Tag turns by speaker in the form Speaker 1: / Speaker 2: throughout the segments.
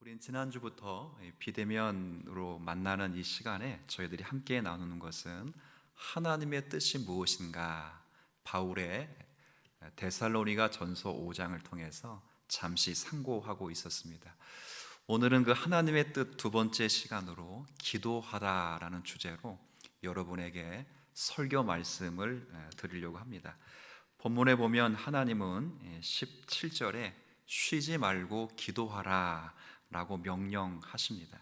Speaker 1: 우린 지난주부터 비대면으로 만나는 이 시간에 저희들이 함께 나누는 것은 하나님의 뜻이 무엇인가, 바울의 데살로니가 전서 5장을 통해서 잠시 상고하고 있었습니다. 오늘은 그 하나님의 뜻 두 번째 시간으로 기도하라라는 주제로 여러분에게 설교 말씀을 드리려고 합니다. 본문에 보면 하나님은 17절에 쉬지 말고 기도하라 라고 명령하십니다.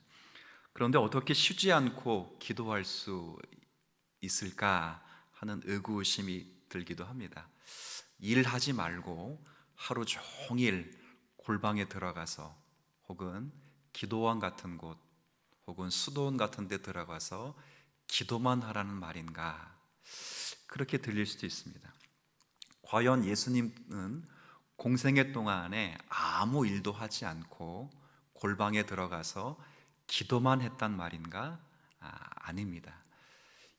Speaker 1: 그런데 어떻게 쉬지 않고 기도할 수 있을까 하는 의구심이 들기도 합니다. 일하지 말고 하루 종일 골방에 들어가서 혹은 기도원 같은 곳 혹은 수도원 같은 데 들어가서 기도만 하라는 말인가, 그렇게 들릴 수도 있습니다. 과연 예수님은 공생애 동안에 아무 일도 하지 않고 골방에 들어가서 기도만 했단 말인가? 아닙니다.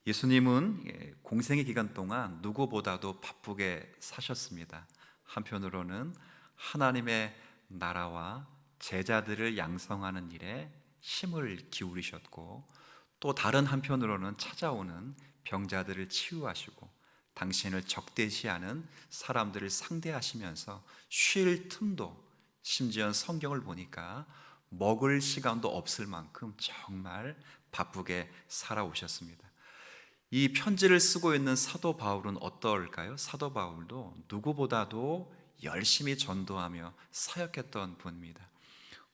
Speaker 1: 예수님은 공생의 기간 동안 누구보다도 바쁘게 사셨습니다. 한편으로는 하나님의 나라와 제자들을 양성하는 일에 힘을 기울이셨고, 또 다른 한편으로는 찾아오는 병자들을 치유하시고 당신을 적대시하는 사람들을 상대하시면서 쉴 틈도, 심지어 성경을 보니까 먹을 시간도 없을 만큼 정말 바쁘게 살아오셨습니다. 이 편지를 쓰고 있는 사도 바울은 어떨까요? 사도 바울도 누구보다도 열심히 전도하며 사역했던 분입니다.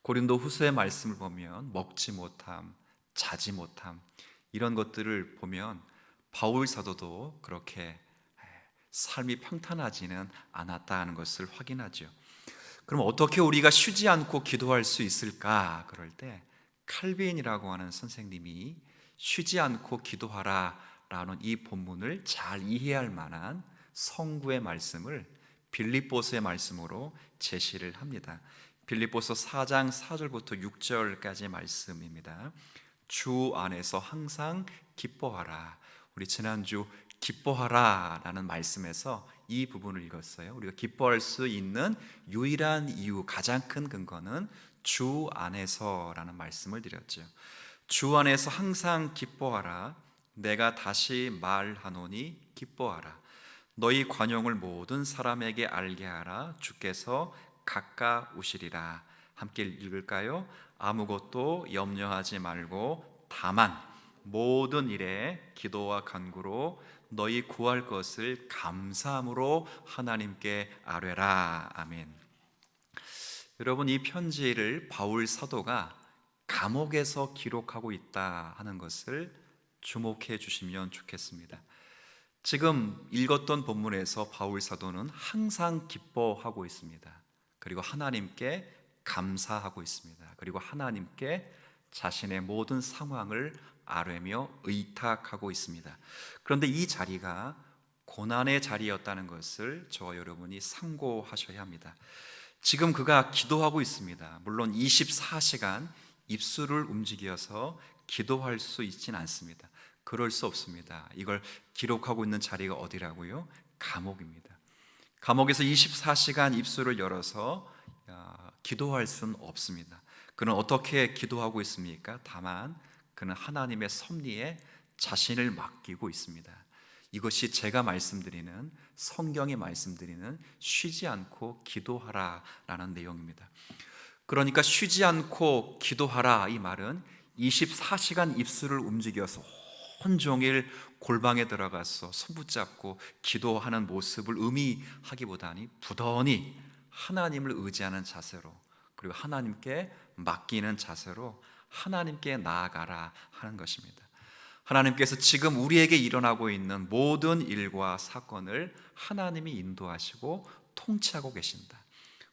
Speaker 1: 고린도 후서의 말씀을 보면 먹지 못함, 자지 못함, 이런 것들을 보면 바울 사도도 그렇게 삶이 평탄하지는 않았다는 것을 확인하죠. 그럼 어떻게 우리가 쉬지 않고 기도할 수 있을까? 그럴 때 칼빈이라고 하는 선생님이 쉬지 않고 기도하라 라는 이 본문을 잘 이해할 만한 성구의 말씀을 빌립보서의 말씀으로 제시를 합니다. 빌립보서 4장 4절부터 6절까지의 말씀입니다. 주 안에서 항상 기뻐하라. 우리 지난주 기뻐하라 라는 말씀에서 이 부분을 읽었어요. 우리가 기뻐할 수 있는 유일한 이유, 가장 큰 근거는 주 안에서 라는 말씀을 드렸죠. 주 안에서 항상 기뻐하라. 내가 다시 말하노니 기뻐하라. 너희 관용을 모든 사람에게 알게 하라. 주께서 가까우시리라. 함께 읽을까요? 아무것도 염려하지 말고 다만 모든 일에 기도와 간구로 너희 구할 것을 감사함으로 하나님께 아뢰라. 아멘. 여러분, 이 편지를 바울 사도가 감옥에서 기록하고 있다 하는 것을 주목해 주시면 좋겠습니다. 지금 읽었던 본문에서 바울 사도는 항상 기뻐하고 있습니다. 그리고 하나님께 감사하고 있습니다. 그리고 하나님께 자신의 모든 상황을 아뢰며 의탁하고 있습니다. 그런데 이 자리가 고난의 자리였다는 것을 저와 여러분이 상고하셔야 합니다. 지금 그가 기도하고 있습니다. 물론 24시간 입술을 움직여서 기도할 수 있진 않습니다. 그럴 수 없습니다. 이걸 기록하고 있는 자리가 어디라고요? 감옥입니다. 감옥에서 24시간 입술을 열어서 기도할 수는 없습니다. 그는 어떻게 기도하고 있습니까? 다만 그는 하나님의 섭리에 자신을 맡기고 있습니다. 이것이 제가 말씀드리는, 성경이 말씀드리는 쉬지 않고 기도하라라는 내용입니다. 그러니까 쉬지 않고 기도하라, 이 말은 24시간 입술을 움직여서 온종일 골방에 들어가서 손 붙잡고 기도하는 모습을 의미하기보다는 부단히 하나님을 의지하는 자세로, 그리고 하나님께 맡기는 자세로 하나님께 나아가라 하는 것입니다. 하나님께서 지금 우리에게 일어나고 있는 모든 일과 사건을 하나님이 인도하시고 통치하고 계신다.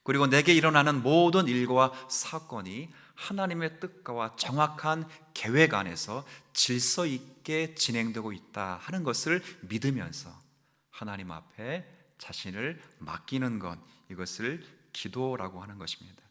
Speaker 1: 그리고 내게 일어나는 모든 일과 사건이 하나님의 뜻과 정확한 계획 안에서 질서 있게 진행되고 있다 하는 것을 믿으면서 하나님 앞에 자신을 맡기는 것, 이것을 기도라고 하는 것입니다.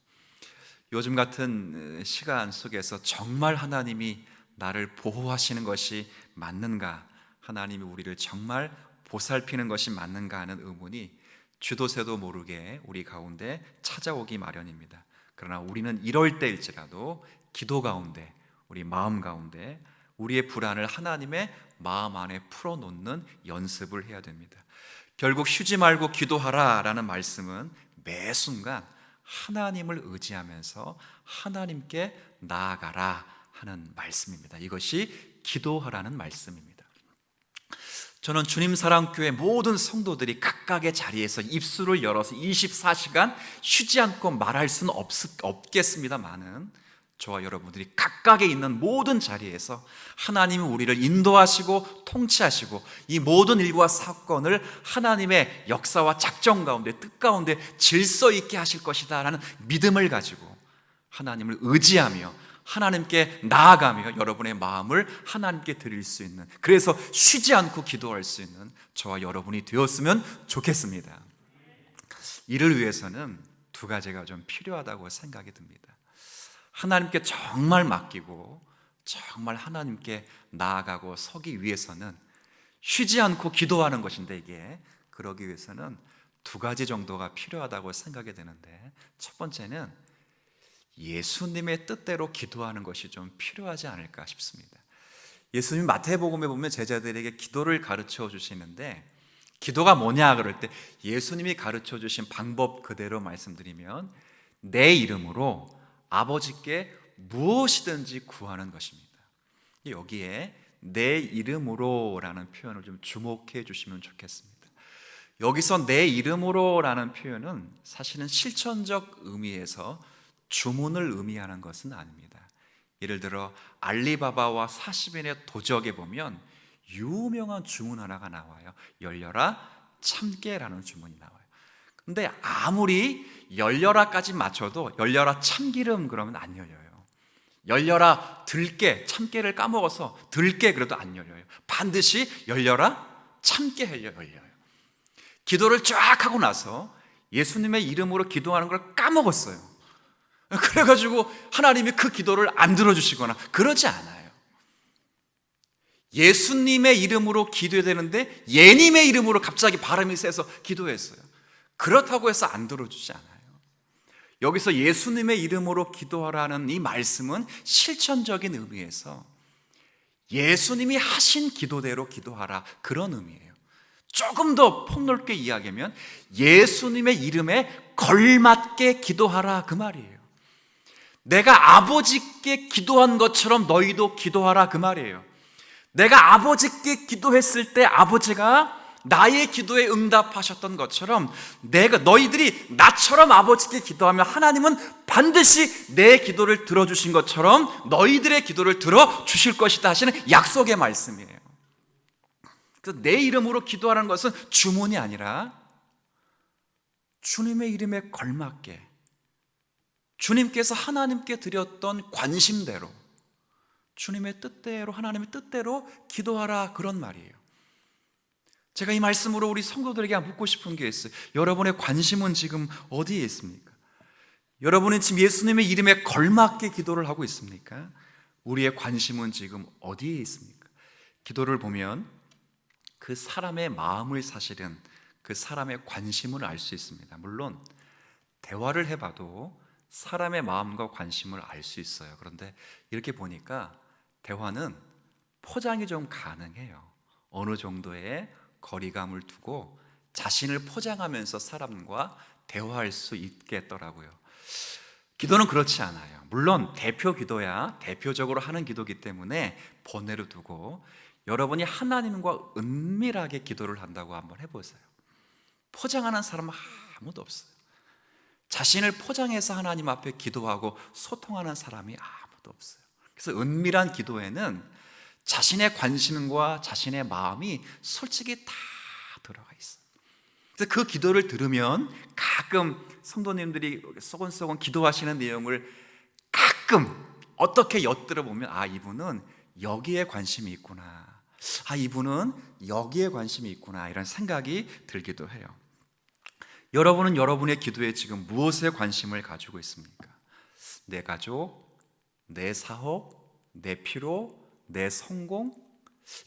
Speaker 1: 요즘 같은 시간 속에서 정말 하나님이 나를 보호하시는 것이 맞는가, 하나님이 우리를 정말 보살피는 것이 맞는가 하는 의문이 주도 새도 모르게 우리 가운데 찾아오기 마련입니다. 그러나 우리는 이럴 때일지라도 기도 가운데, 우리 마음 가운데 우리의 불안을 하나님의 마음 안에 풀어놓는 연습을 해야 됩니다. 결국 쉬지 말고 기도하라라는 말씀은 매 순간 하나님을 의지하면서 하나님께 나아가라 하는 말씀입니다. 이것이 기도하라는 말씀입니다. 저는 주님 사랑교회 모든 성도들이 각각의 자리에서 입술을 열어서 24시간 쉬지 않고 말할 수는 없겠습니다만은, 저와 여러분들이 각각에 있는 모든 자리에서 하나님이 우리를 인도하시고 통치하시고 이 모든 일과 사건을 하나님의 역사와 작정 가운데, 뜻 가운데 질서 있게 하실 것이다 라는 믿음을 가지고 하나님을 의지하며 하나님께 나아가며 여러분의 마음을 하나님께 드릴 수 있는, 그래서 쉬지 않고 기도할 수 있는 저와 여러분이 되었으면 좋겠습니다. 이를 위해서는 두 가지가 좀 필요하다고 생각이 듭니다. 하나님께 정말 맡기고 정말 하나님께 나아가고 서기 위해서는 쉬지 않고 기도하는 것인데, 이게 그러기 위해서는 두 가지 정도가 필요하다고 생각이 되는데, 첫 번째는 예수님의 뜻대로 기도하는 것이 좀 필요하지 않을까 싶습니다. 예수님 마태복음에 보면 제자들에게 기도를 가르쳐 주시는데, 기도가 뭐냐 그럴 때 예수님이 가르쳐 주신 방법 그대로 말씀드리면 내 이름으로 아버지께 무엇이든지 구하는 것입니다. 여기에 내 이름으로라는 표현을 좀 주목해 주시면 좋겠습니다. 여기서 내 이름으로라는 표현은 사실은 실천적 의미에서 주문을 의미하는 것은 아닙니다. 예를 들어 알리바바와 40인의 도적에 보면 유명한 주문 하나가 나와요. 열려라 참깨라는 주문이 나와요. 근데 아무리 열려라까지 맞춰도 열려라 참기름 그러면 안 열려요. 열려라 들깨, 참깨를 까먹어서 들깨 그래도 안 열려요. 반드시 열려라 참깨 열려요. 기도를 쫙 하고 나서 예수님의 이름으로 기도하는 걸 까먹었어요. 그래가지고 하나님이 그 기도를 안 들어주시거나 그러지 않아요. 예수님의 이름으로 기도해야 되는데 예님의 이름으로 갑자기 바람이 세서 기도했어요. 그렇다고 해서 안 들어주지 않아요. 여기서 예수님의 이름으로 기도하라는 이 말씀은 실천적인 의미에서 예수님이 하신 기도대로 기도하라, 그런 의미예요. 조금 더 폭넓게 이야기하면 예수님의 이름에 걸맞게 기도하라, 그 말이에요. 내가 아버지께 기도한 것처럼 너희도 기도하라, 그 말이에요. 내가 아버지께 기도했을 때 아버지가 나의 기도에 응답하셨던 것처럼 너희들이 나처럼 아버지께 기도하면 하나님은 반드시 내 기도를 들어주신 것처럼 너희들의 기도를 들어주실 것이다 하시는 약속의 말씀이에요. 그래서 내 이름으로 기도하는 것은 주문이 아니라 주님의 이름에 걸맞게 주님께서 하나님께 드렸던 관심대로 주님의 뜻대로, 하나님의 뜻대로 기도하라, 그런 말이에요. 제가 이 말씀으로 우리 성도들에게 묻고 싶은 게 있어요. 여러분의 관심은 지금 어디에 있습니까? 여러분은 지금 예수님의 이름에 걸맞게 기도를 하고 있습니까? 우리의 관심은 지금 어디에 있습니까? 기도를 보면 그 사람의 마음을, 사실은 그 사람의 관심을 알 수 있습니다. 물론 대화를 해봐도 사람의 마음과 관심을 알 수 있어요. 그런데 이렇게 보니까 대화는 포장이 좀 가능해요. 어느 정도의 거리감을 두고 자신을 포장하면서 사람과 대화할 수 있겠더라고요. 기도는 그렇지 않아요. 물론 대표 기도야 대표적으로 하는 기도이기 때문에 번외로 두고 여러분이 하나님과 은밀하게 기도를 한다고 한번 해보세요. 포장하는 사람은 아무도 없어요. 자신을 포장해서 하나님 앞에 기도하고 소통하는 사람이 아무도 없어요. 그래서 은밀한 기도에는 자신의 관심과 자신의 마음이 솔직히 다 들어가 있어요. 그래서 그 기도를 들으면 가끔 성도님들이 쏘곤쏘곤 기도하시는 내용을 가끔 어떻게 엿들어 보면, 아, 이분은 여기에 관심이 있구나, 아, 이분은 여기에 관심이 있구나, 이런 생각이 들기도 해요. 여러분은 여러분의 기도에 지금 무엇에 관심을 가지고 있습니까? 내 가족, 내 사업, 내 피로, 내 성공?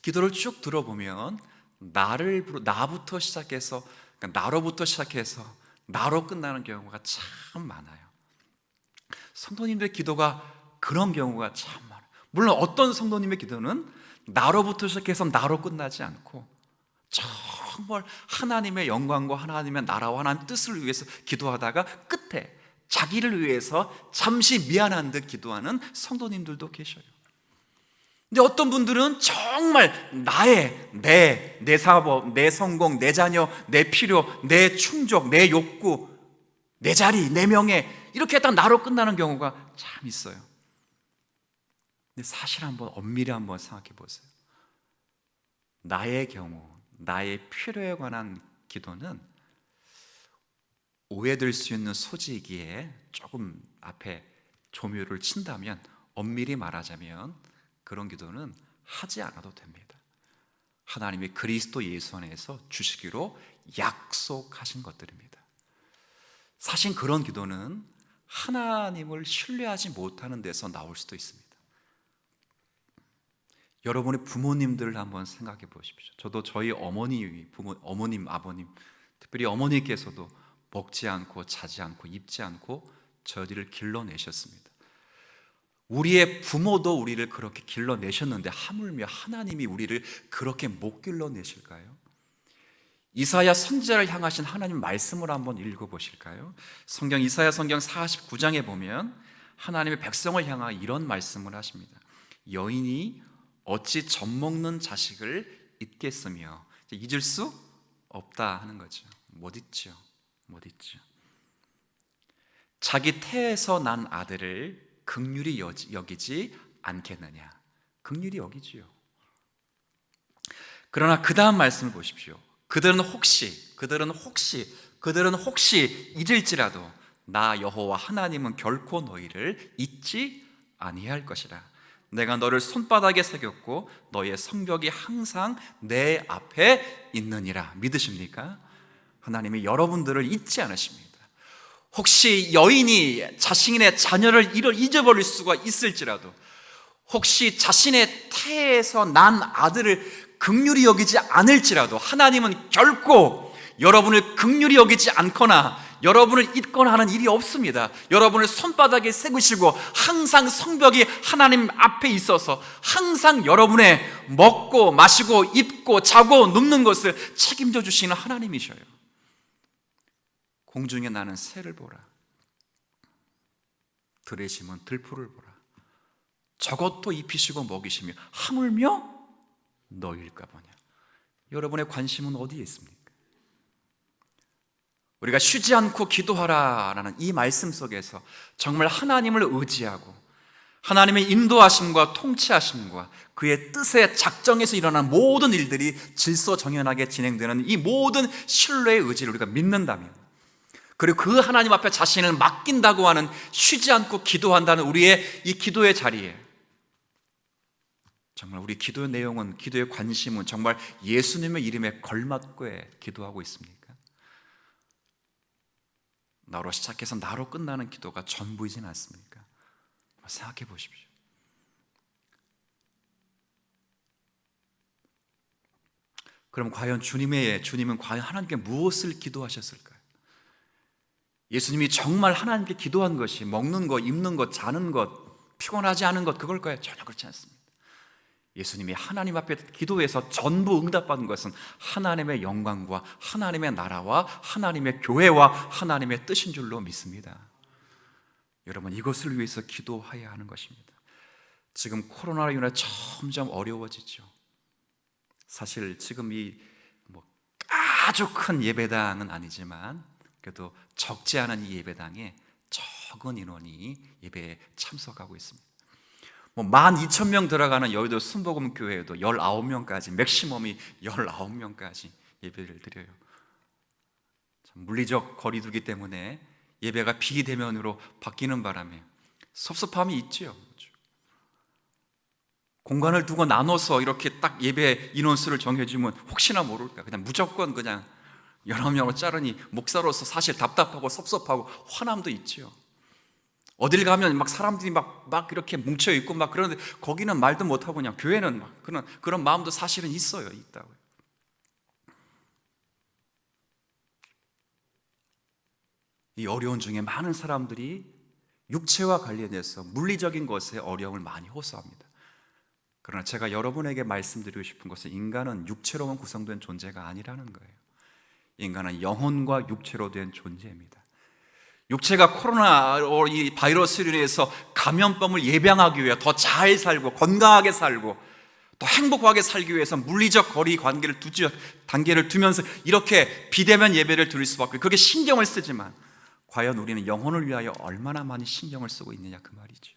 Speaker 1: 기도를 쭉 들어보면 나부터 시작해서, 그러니까 나로부터 시작해서 나로 끝나는 경우가 참 많아요. 성도님들의 기도가 그런 경우가 참 많아요. 물론 어떤 성도님의 기도는 나로부터 시작해서 나로 끝나지 않고 정말 하나님의 영광과 하나님의 나라와 하나님의 뜻을 위해서 기도하다가 끝에 자기를 위해서 잠시 미안한 듯 기도하는 성도님들도 계셔요. 근데 어떤 분들은 정말 내 사업, 내 성공, 내 자녀, 내 필요, 내 충족, 내 욕구, 내 자리, 내 명예, 이렇게 딱 나로 끝나는 경우가 참 있어요. 근데 사실 한번 엄밀히 한번 생각해 보세요. 나의 경우, 나의 필요에 관한 기도는 오해될 수 있는 소지이기에 조금 앞에 조묘를 친다면, 엄밀히 말하자면 그런 기도는 하지 않아도 됩니다. 하나님이 그리스도 예수 안에서 주시기로 약속하신 것들입니다. 사실 그런 기도는 하나님을 신뢰하지 못하는 데서 나올 수도 있습니다. 여러분의 부모님들을 한번 생각해 보십시오. 저도 저희 어머님, 아버님, 특별히 어머니께서도 먹지 않고 자지 않고 입지 않고 저희를 길러내셨습니다. 우리의 부모도 우리를 그렇게 길러내셨는데 하물며 하나님이 우리를 그렇게 못 길러내실까요? 이사야 선지자를 향하신 하나님 말씀을 한번 읽어보실까요? 이사야 성경 49장에 보면 하나님의 백성을 향하 이런 말씀을 하십니다. 여인이 어찌 젖먹는 자식을 잊겠으며, 잊을 수 없다 하는 거죠. 못 잊죠. 자기 태에서 난 아들을 긍휼히 여기지 않겠느냐. 긍휼히 여기지요. 그러나 그 다음 말씀을 보십시오. 그들은 혹시 잊을지라도 나 여호와 하나님은 결코 너희를 잊지 아니할 것이라. 내가 너를 손바닥에 새겼고 너의 성벽이 항상 내 앞에 있느니라. 믿으십니까? 하나님이 여러분들을 잊지 않으십니다. 혹시 여인이 자신의 자녀를 잊어버릴 수가 있을지라도, 혹시 자신의 태에서 난 아들을 긍휼히 여기지 않을지라도 하나님은 결코 여러분을 긍휼히 여기지 않거나 여러분을 잊거나 하는 일이 없습니다. 여러분을 손바닥에 새기시고 항상 성벽이 하나님 앞에 있어서 항상 여러분의 먹고 마시고 입고 자고 눕는 것을 책임져 주시는 하나님이셔요. 공중에 나는 새를 보라, 들에 심은 들풀을 보라. 저것도 입히시고 먹이시며 하물며 너희일까 보냐. 여러분의 관심은 어디에 있습니까? 우리가 쉬지 않고 기도하라라는 이 말씀 속에서 정말 하나님을 의지하고 하나님의 인도하심과 통치하심과 그의 뜻의 작정에서 일어난 모든 일들이 질서정연하게 진행되는 이 모든 신뢰의 의지를 우리가 믿는다면, 그리고 그 하나님 앞에 자신을 맡긴다고 하는 쉬지 않고 기도한다는 우리의 이 기도의 자리에 정말 우리 기도의 내용은, 기도의 관심은 정말 예수님의 이름에 걸맞게 기도하고 있습니까? 나로 시작해서 나로 끝나는 기도가 전부이진 않습니까? 생각해 보십시오. 그럼 과연 주님은 과연 하나님께 무엇을 기도하셨을까요? 예수님이 정말 하나님께 기도한 것이 먹는 것, 입는 것, 자는 것, 피곤하지 않은 것 그걸까요? 전혀 그렇지 않습니다. 예수님이 하나님 앞에 기도해서 전부 응답받은 것은 하나님의 영광과 하나님의 나라와 하나님의 교회와 하나님의 뜻인 줄로 믿습니다. 여러분, 이것을 위해서 기도해야 하는 것입니다. 지금 코로나로 인해 점점 어려워지죠. 사실 지금 아주 큰 예배당은 아니지만 그래도 적지 않은 이 예배당에 적은 인원이 예배에 참석하고 있습니다. 12,000명 들어가는 여의도 순복음교회에도 19명까지, 맥시멈이 19명까지 예배를 드려요. 물리적 거리두기 때문에 예배가 비대면으로 바뀌는 바람에 섭섭함이 있지요. 공간을 두고 나눠서 이렇게 딱 예배 인원수를 정해주면 혹시나 모를까 그냥 무조건 그냥 여러 명으로 자르니 목사로서 사실 답답하고 섭섭하고 화남도 있지요. 어딜 가면 막 사람들이 막 이렇게 뭉쳐 있고 막 그러는데 거기는 말도 못하고 그냥 교회는 막 그런 마음도 사실은 있다고요. 이 어려운 중에 많은 사람들이 육체와 관련해서 물리적인 것에 어려움을 많이 호소합니다. 그러나 제가 여러분에게 말씀드리고 싶은 것은 인간은 육체로만 구성된 존재가 아니라는 거예요. 인간은 영혼과 육체로 된 존재입니다. 육체가 코로나 이 바이러스로 인해서 감염병을 예방하기 위해 더 잘 살고 건강하게 살고 더 행복하게 살기 위해서 물리적 거리 단계를 두면서 이렇게 비대면 예배를 드릴 수밖에, 그렇게 신경을 쓰지만 과연 우리는 영혼을 위하여 얼마나 많이 신경을 쓰고 있느냐 그 말이죠.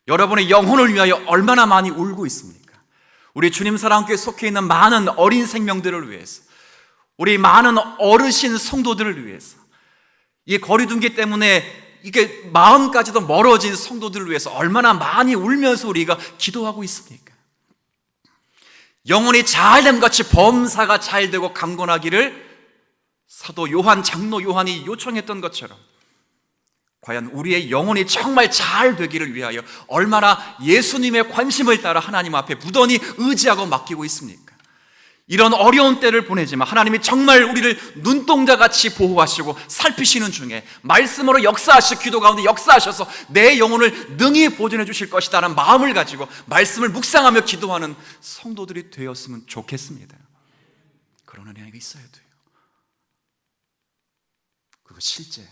Speaker 1: 여러분의 영혼을 위하여 얼마나 많이 울고 있습니까? 우리 주님 사랑교회에 속해 있는 많은 어린 생명들을 위해서, 우리 많은 어르신 성도들을 위해서, 이 거리두기 때문에 이게 마음까지도 멀어진 성도들을 위해서 얼마나 많이 울면서 우리가 기도하고 있습니까? 영혼이 잘됨 같이 범사가 잘되고 강건하기를 사도 요한, 장로 요한이 요청했던 것처럼 과연 우리의 영혼이 정말 잘 되기를 위하여 얼마나 예수님의 관심을 따라 하나님 앞에 무던히 의지하고 맡기고 있습니까? 이런 어려운 때를 보내지만 하나님이 정말 우리를 눈동자같이 보호하시고 살피시는 중에 말씀으로 역사하시고 기도 가운데 역사하셔서 내 영혼을 능히 보존해 주실 것이다라는 마음을 가지고 말씀을 묵상하며 기도하는 성도들이 되었으면 좋겠습니다. 그런 은혜가 있어야 돼요. 그리고 실제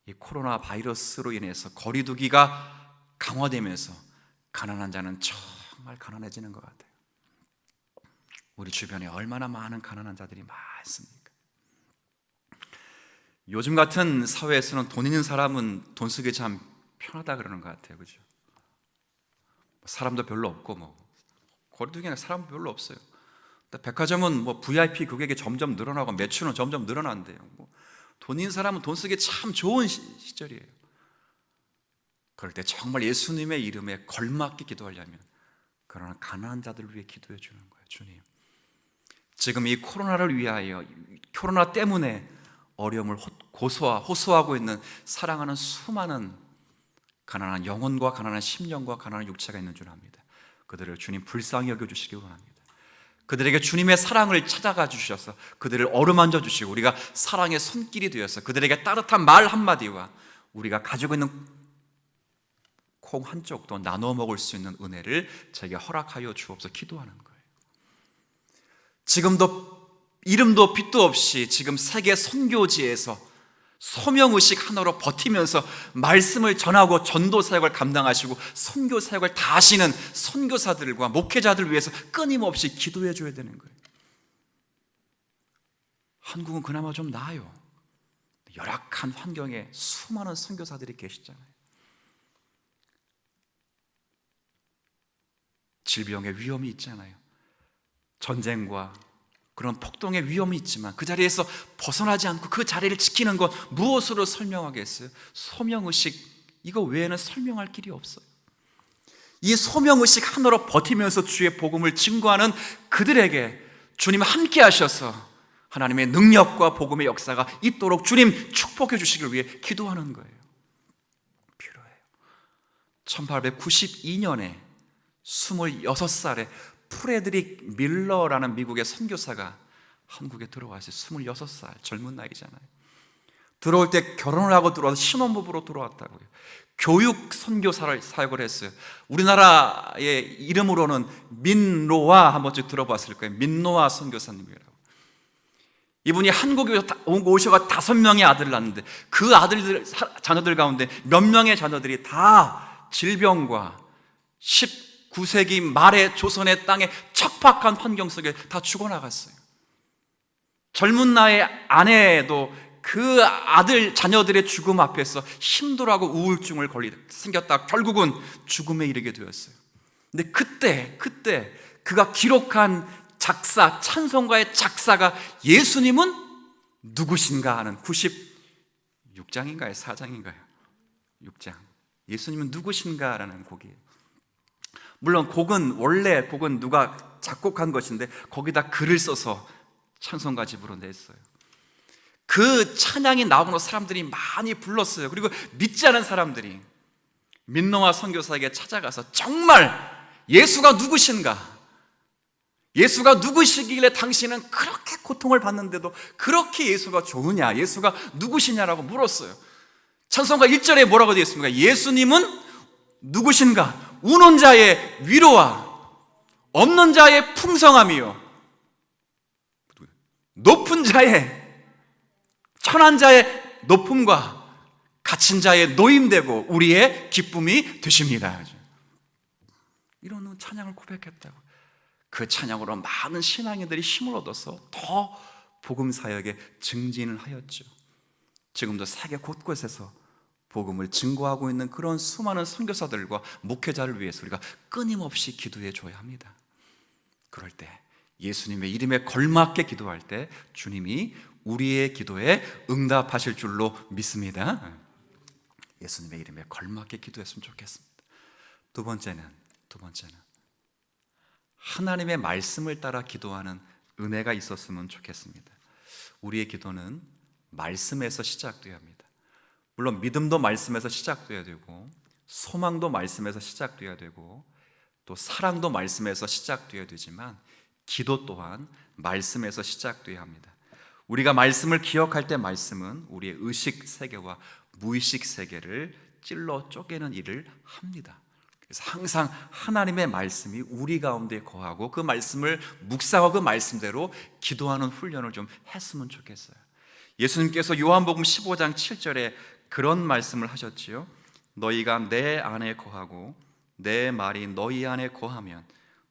Speaker 1: 이 코로나 바이러스로 인해서 거리두기가 강화되면서 가난한 자는 정말 가난해지는 것 같아요. 우리 주변에 얼마나 많은 가난한 자들이 많습니까? 요즘 같은 사회에서는 돈 있는 사람은 돈 쓰기 참 편하다 그러는 것 같아요. 그죠? 사람도 별로 없고 거리두기에는 사람 별로 없어요. 백화점은 VIP 고객이 점점 늘어나고 매출은 점점 늘어난대요. 돈 있는 사람은 돈 쓰기 참 좋은 시절이에요. 그럴 때 정말 예수님의 이름에 걸맞게 기도하려면 그러나 가난한 자들을 위해 기도해 주는 거예요. 주님, 지금 이 코로나를 위하여, 코로나 때문에 어려움을 호소하고 있는 사랑하는 수많은 가난한 영혼과 가난한 심령과 가난한 육체가 있는 줄 압니다. 그들을 주님 불쌍히 여겨주시기 원합니다. 그들에게 주님의 사랑을 찾아가 주셔서 그들을 어루만져 주시고 우리가 사랑의 손길이 되어서 그들에게 따뜻한 말 한마디와 우리가 가지고 있는 콩 한 쪽도 나눠 먹을 수 있는 은혜를 저에게 허락하여 주옵소서 기도하는 거예요. 지금도 이름도 빛도 없이 지금 세계 선교지에서 소명의식 하나로 버티면서 말씀을 전하고 전도 사역을 감당하시고 선교 사역을 다 하시는 선교사들과 목회자들을 위해서 끊임없이 기도해 줘야 되는 거예요. 한국은 그나마 좀 나아요. 열악한 환경에 수많은 선교사들이 계시잖아요. 질병의 위험이 있잖아요. 전쟁과 그런 폭동의 위험이 있지만 그 자리에서 벗어나지 않고 그 자리를 지키는 것 무엇으로 설명하겠어요? 소명의식, 이거 외에는 설명할 길이 없어요. 이 소명의식 하나로 버티면서 주의 복음을 증거하는 그들에게 주님 함께 하셔서 하나님의 능력과 복음의 역사가 있도록 주님 축복해 주시길 위해 기도하는 거예요. 필요해요. 1892년에 26살에 프레드릭 밀러라는 미국의 선교사가 한국에 들어왔어요. 26살, 젊은 나이잖아요. 들어올 때 결혼을 하고 들어와서 신혼부부로 들어왔다고요. 교육 선교사를 사역을 했어요. 우리나라의 이름으로는 민노아 한 번쯤 들어봤을 거예요. 민노아 선교사님이라고. 이분이 한국에 오셔가 5명의 아들을 낳았는데 그 자녀들 가운데 몇 명의 자녀들이 다 질병과 19세기 말에 조선의 땅에 척박한 환경 속에 다 죽어나갔어요. 젊은 나이의 아내도 그 아들 자녀들의 죽음 앞에서 힘들어하고 우울증을 생겼다 결국은 죽음에 이르게 되었어요. 근데 그때 그가 기록한 작사, 찬송가의 작사가 예수님은 누구신가 하는 96장인가요? 4장인가요? 6장. 예수님은 누구신가 라는 곡이에요. 물론 원래 곡은 누가 작곡한 것인데 거기다 글을 써서 찬송가 집으로 냈어요. 그 찬양이 나오고 사람들이 많이 불렀어요. 그리고 믿지 않은 사람들이 민노아 선교사에게 찾아가서 정말 예수가 누구신가? 예수가 누구시길래 당신은 그렇게 고통을 받는데도 그렇게 예수가 좋으냐? 예수가 누구시냐라고 물었어요. 찬송가 1절에 뭐라고 되어 있습니까? 예수님은 누구신가? 우는 자의 위로와 없는 자의 풍성함이요 높은 자의 천한 자의 높음과 갇힌 자의 노임되고 우리의 기쁨이 되십니다. 이런 찬양을 고백했다고. 그 찬양으로 많은 신앙인들이 힘을 얻어서 더 복음 사역에 증진을 하였죠. 지금도 세계 곳곳에서 복음을 증거하고 있는 그런 수많은 선교사들과 목회자를 위해서 우리가 끊임없이 기도해 줘야 합니다. 그럴 때 예수님의 이름에 걸맞게 기도할 때 주님이 우리의 기도에 응답하실 줄로 믿습니다. 예수님의 이름에 걸맞게 기도했으면 좋겠습니다. 두 번째는 하나님의 말씀을 따라 기도하는 은혜가 있었으면 좋겠습니다. 우리의 기도는 말씀에서 시작되어야 합니다. 물론 믿음도 말씀에서 시작되어야 되고 소망도 말씀에서 시작되어야 되고 또 사랑도 말씀에서 시작되어야 되지만 기도 또한 말씀에서 시작되어야 합니다. 우리가 말씀을 기억할 때 말씀은 우리의 의식 세계와 무의식 세계를 찔러 쪼개는 일을 합니다. 그래서 항상 하나님의 말씀이 우리 가운데 거하고 그 말씀을 묵상하고 그 말씀대로 기도하는 훈련을 좀 했으면 좋겠어요. 예수님께서 요한복음 15장 7절에 그런 말씀을 하셨지요. 너희가 내 안에 거하고 내 말이 너희 안에 거하면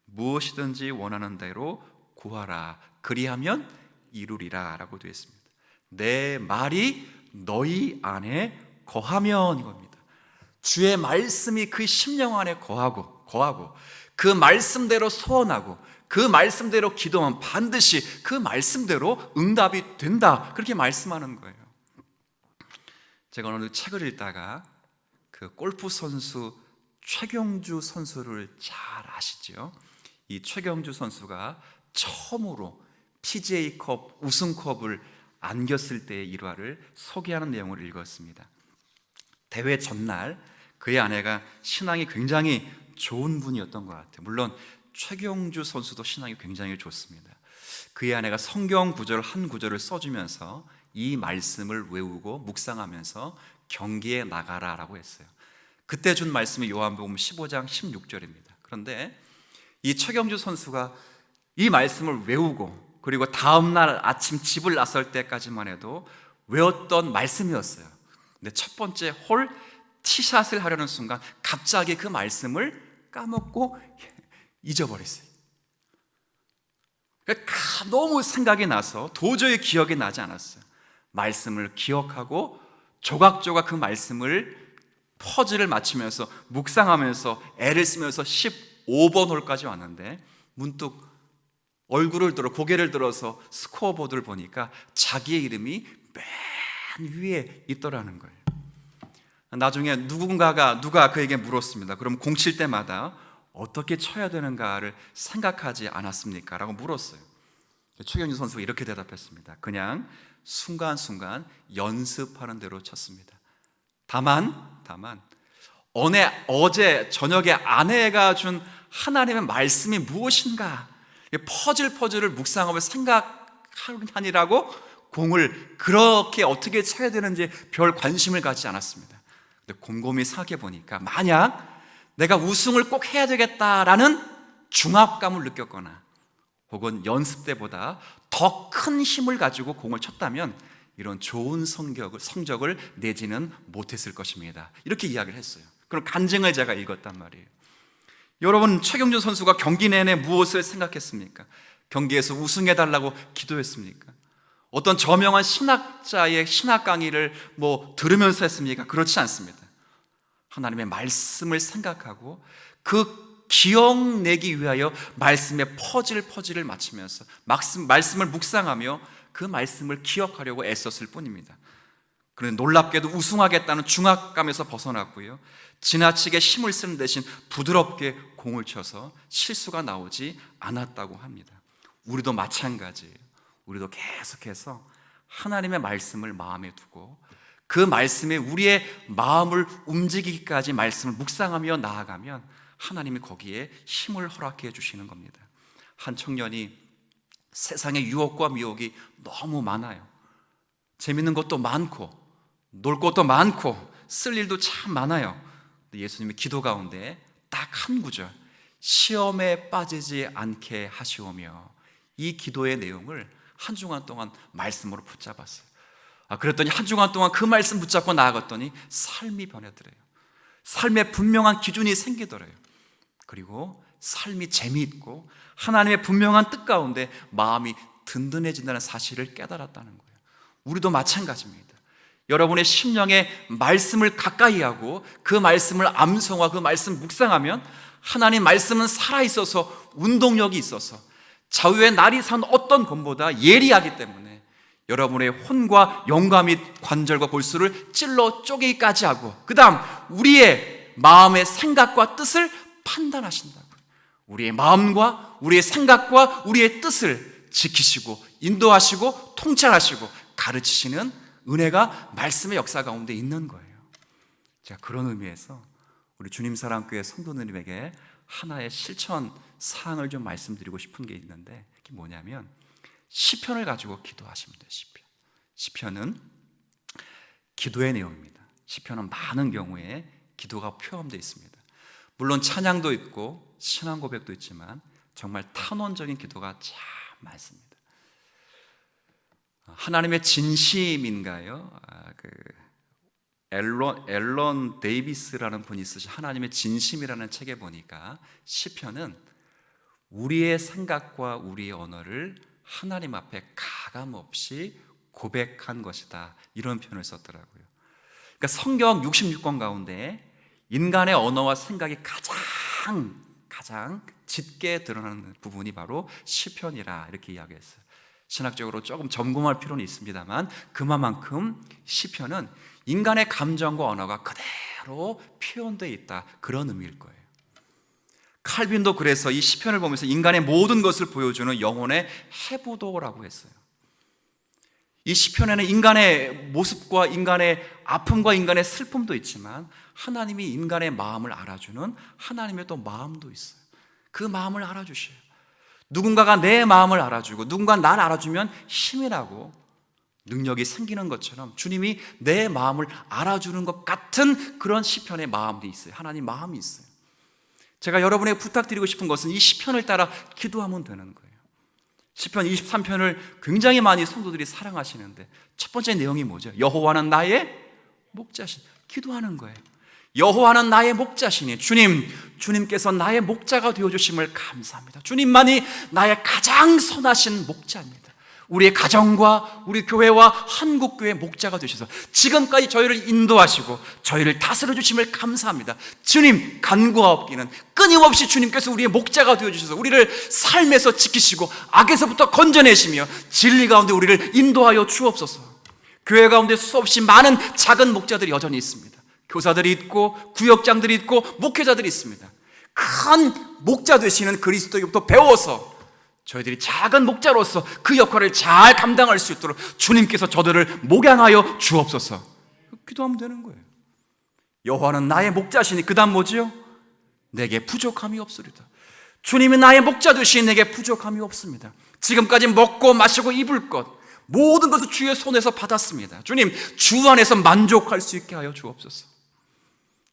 Speaker 1: 무엇이든지 원하는 대로 구하라. 그리하면 이루리라 라고 되어 있습니다. 내 말이 너희 안에 거하면 이겁니다. 주의 말씀이 그 심령 안에 거하고 그 말씀대로 소원하고 그 말씀대로 기도하면 반드시 그 말씀대로 응답이 된다. 그렇게 말씀하는 거예요. 제가 어느 책을 읽다가 그 골프 선수 최경주 선수를 잘 아시죠? 이 최경주 선수가 처음으로 PGA컵 우승컵을 안겼을 때의 일화를 소개하는 내용을 읽었습니다. 대회 전날 그의 아내가 신앙이 굉장히 좋은 분이었던 것 같아요. 물론 최경주 선수도 신앙이 굉장히 좋습니다. 그의 아내가 성경 구절 한 구절을 써주면서 이 말씀을 외우고 묵상하면서 경기에 나가라라고 했어요. 그때 준 말씀이 요한복음 15장 16절입니다. 그런데 이 최경주 선수가 이 말씀을 외우고 그리고 다음날 아침 집을 나설 때까지만 해도 외웠던 말씀이었어요. 근데 첫 번째 홀 티샷을 하려는 순간 갑자기 그 말씀을 까먹고 잊어버렸어요. 너무 생각이 나서 도저히 기억이 나지 않았어요. 말씀을 기억하고 조각조각 그 말씀을 퍼즐을 맞추면서 묵상하면서 애를 쓰면서 15번 홀까지 왔는데 문득 고개를 들어서 스코어보드를 보니까 자기의 이름이 맨 위에 있더라는 거예요. 나중에 누가 그에게 물었습니다. 그럼 공 칠 때마다 어떻게 쳐야 되는가를 생각하지 않았습니까? 라고 물었어요. 최경주 선수가 이렇게 대답했습니다. 그냥 순간순간 연습하는 대로 쳤습니다. 다만 어제 저녁에 아내가 준 하나님의 말씀이 무엇인가 퍼즐을 묵상하며 생각하니라고 공을 그렇게 어떻게 쳐야 되는지 별 관심을 갖지 않았습니다. 근데 곰곰이 생각해 보니까 만약 내가 우승을 꼭 해야 되겠다라는 중압감을 느꼈거나 혹은 연습 때보다 더 큰 힘을 가지고 공을 쳤다면 이런 좋은 성적을 내지는 못했을 것입니다. 이렇게 이야기를 했어요. 그럼 간증을 제가 읽었단 말이에요. 여러분, 최경주 선수가 경기 내내 무엇을 생각했습니까? 경기에서 우승해달라고 기도했습니까? 어떤 저명한 신학자의 신학 강의를 들으면서 했습니까? 그렇지 않습니다. 하나님의 말씀을 생각하고 그 기억내기 위하여 말씀의 퍼즐을 맞추면서 말씀을 묵상하며 그 말씀을 기억하려고 애썼을 뿐입니다. 그런데 놀랍게도 우승하겠다는 중압감에서 벗어났고요, 지나치게 힘을 쓰는 대신 부드럽게 공을 쳐서 실수가 나오지 않았다고 합니다. 우리도 마찬가지예요. 우리도 계속해서 하나님의 말씀을 마음에 두고 그 말씀에 우리의 마음을 움직이기까지 말씀을 묵상하며 나아가면 하나님이 거기에 힘을 허락해 주시는 겁니다. 한 청년이 세상의 유혹과 미혹이 너무 많아요. 재밌는 것도 많고 놀 것도 많고 쓸 일도 참 많아요. 예수님의 기도 가운데 딱 한 구절, 시험에 빠지지 않게 하시오며, 이 기도의 내용을 한 주간 동안 말씀으로 붙잡았어요. 그랬더니 한 주간 동안 그 말씀 붙잡고 나아갔더니 삶이 변하더래요. 삶에 분명한 기준이 생기더래요. 그리고 삶이 재미있고 하나님의 분명한 뜻 가운데 마음이 든든해진다는 사실을 깨달았다는 거예요. 우리도 마찬가지입니다. 여러분의 심령에 말씀을 가까이 하고 그 말씀을 암송하고 그 말씀 묵상하면 하나님 말씀은 살아있어서 운동력이 있어서 자유의 날이 산 어떤 검보다 예리하기 때문에 여러분의 혼과 영과 및 관절과 골수를 찔러 쪼개기까지 하고 그 다음 우리의 마음의 생각과 뜻을 판단하신다고요. 우리의 마음과 우리의 생각과 우리의 뜻을 지키시고 인도하시고 통찰하시고 가르치시는 은혜가 말씀의 역사 가운데 있는 거예요. 제가 그런 의미에서 우리 주님사랑교회 성도님에게 하나의 실천 사항을 좀 말씀드리고 싶은 게 있는데, 그게 뭐냐면 시편을 가지고 기도하시면 돼요. 시편은 기도의 내용입니다. 시편은 많은 경우에 기도가 포함되어 있습니다. 물론 찬양도 있고 신앙 고백도 있지만 정말 탄원적인 기도가 참 많습니다. 하나님의 진심인가요? 앨런 데이비스라는 분이 쓰신 하나님의 진심이라는 책에 보니까 시편은 우리의 생각과 우리의 언어를 하나님 앞에 가감없이 고백한 것이다, 이런 표현을 썼더라고요. 그러니까 성경 66권 가운데 인간의 언어와 생각이 가장 짙게 드러나는 부분이 바로 시편이라 이렇게 이야기했어요. 신학적으로 조금 점검할 필요는 있습니다만 그만큼 시편은 인간의 감정과 언어가 그대로 표현되어 있다, 그런 의미일 거예요. 칼빈도 그래서 이 시편을 보면서 인간의 모든 것을 보여주는 영혼의 해부도라고 했어요. 이 시편에는 인간의 모습과 인간의 아픔과 인간의 슬픔도 있지만 하나님이 인간의 마음을 알아주는 하나님의 또 마음도 있어요. 그 마음을 알아주셔요. 누군가가 내 마음을 알아주고 누군가 나를 알아주면 힘이 나고 능력이 생기는 것처럼 주님이 내 마음을 알아주는 것 같은 그런 시편의 마음도 있어요. 하나님 마음이 있어요. 제가 여러분에게 부탁드리고 싶은 것은 이 시편을 따라 기도하면 되는 거예요. 시편 23편을 굉장히 많이 성도들이 사랑하시는데 첫 번째 내용이 뭐죠? 여호와는 나의 목자신, 기도하는 거예요. 여호와는 나의 목자시니 주님께서 나의 목자가 되어주심을 감사합니다. 주님만이 나의 가장 선하신 목자입니다. 우리의 가정과 우리 교회와 한국교회 목자가 되셔서 지금까지 저희를 인도하시고 저희를 다스려 주심을 감사합니다. 주님, 간구하옵기는 끊임없이 주님께서 우리의 목자가 되어주셔서 우리를 삶에서 지키시고 악에서부터 건져내시며 진리 가운데 우리를 인도하여 주옵소서. 교회 가운데 수없이 많은 작은 목자들이 여전히 있습니다. 교사들이 있고 구역장들이 있고 목회자들이 있습니다. 큰 목자 되시는 그리스도로부터 배워서 저희들이 작은 목자로서 그 역할을 잘 감당할 수 있도록 주님께서 저들을 목양하여 주옵소서. 기도하면 되는 거예요. 여호와는 나의 목자시니 그 다음 뭐지요? 내게 부족함이 없으리다. 주님이 나의 목자 되시니 내게 부족함이 없습니다. 지금까지 먹고 마시고 입을 것 모든 것을 주의 손에서 받았습니다. 주님, 주 안에서 만족할 수 있게 하여 주옵소서.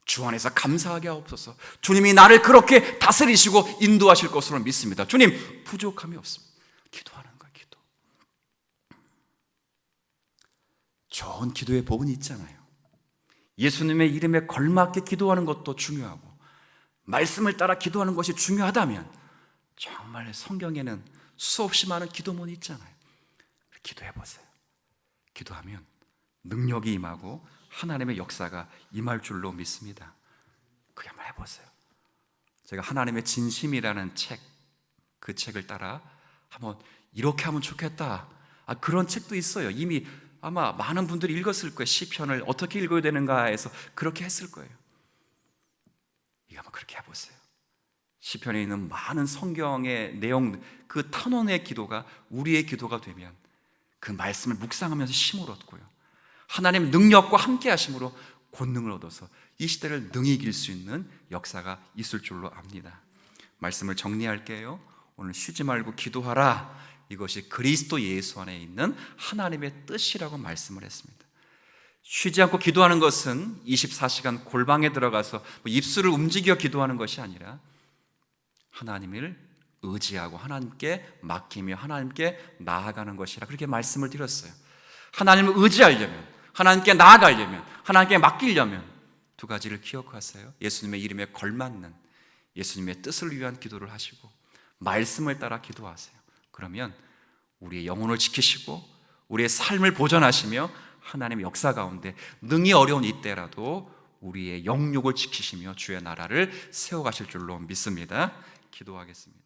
Speaker 1: 주 안에서 감사하게 하옵소서. 주님이 나를 그렇게 다스리시고 인도하실 것으로 믿습니다. 주님, 부족함이 없습니다. 기도하는 거예요. 기도. 좋은 기도의 복은 있잖아요. 예수님의 이름에 걸맞게 기도하는 것도 중요하고 말씀을 따라 기도하는 것이 중요하다면 정말 성경에는 수없이 많은 기도문이 있잖아요. 기도해보세요. 기도하면 능력이 임하고 하나님의 역사가 임할 줄로 믿습니다. 그게 한번 해보세요. 제가 하나님의 진심이라는 책, 그 책을 따라 한번 이렇게 하면 좋겠다, 그런 책도 있어요. 이미 아마 많은 분들이 읽었을 거예요. 시편을 어떻게 읽어야 되는가 해서 그렇게 했을 거예요. 이거 한번 그렇게 해보세요. 시편에 있는 많은 성경의 내용, 그 탄원의 기도가 우리의 기도가 되면 그 말씀을 묵상하면서 힘을 얻고요, 하나님 능력과 함께 하심으로 권능을 얻어서 이 시대를 능히 이길 수 있는 역사가 있을 줄로 압니다. 말씀을 정리할게요. 오늘 쉬지 말고 기도하라, 이것이 그리스도 예수 안에 있는 하나님의 뜻이라고 말씀을 했습니다. 쉬지 않고 기도하는 것은 24시간 골방에 들어가서 입술을 움직여 기도하는 것이 아니라 하나님을 의지하고 하나님께 맡기며 하나님께 나아가는 것이라 그렇게 말씀을 드렸어요. 하나님을 의지하려면, 하나님께 나아가려면, 하나님께 맡기려면 두 가지를 기억하세요. 예수님의 이름에 걸맞는 예수님의 뜻을 위한 기도를 하시고 말씀을 따라 기도하세요. 그러면 우리의 영혼을 지키시고 우리의 삶을 보존하시며 하나님의 역사 가운데 능히 어려운 이때라도 우리의 영육을 지키시며 주의 나라를 세워가실 줄로 믿습니다. 기도하겠습니다.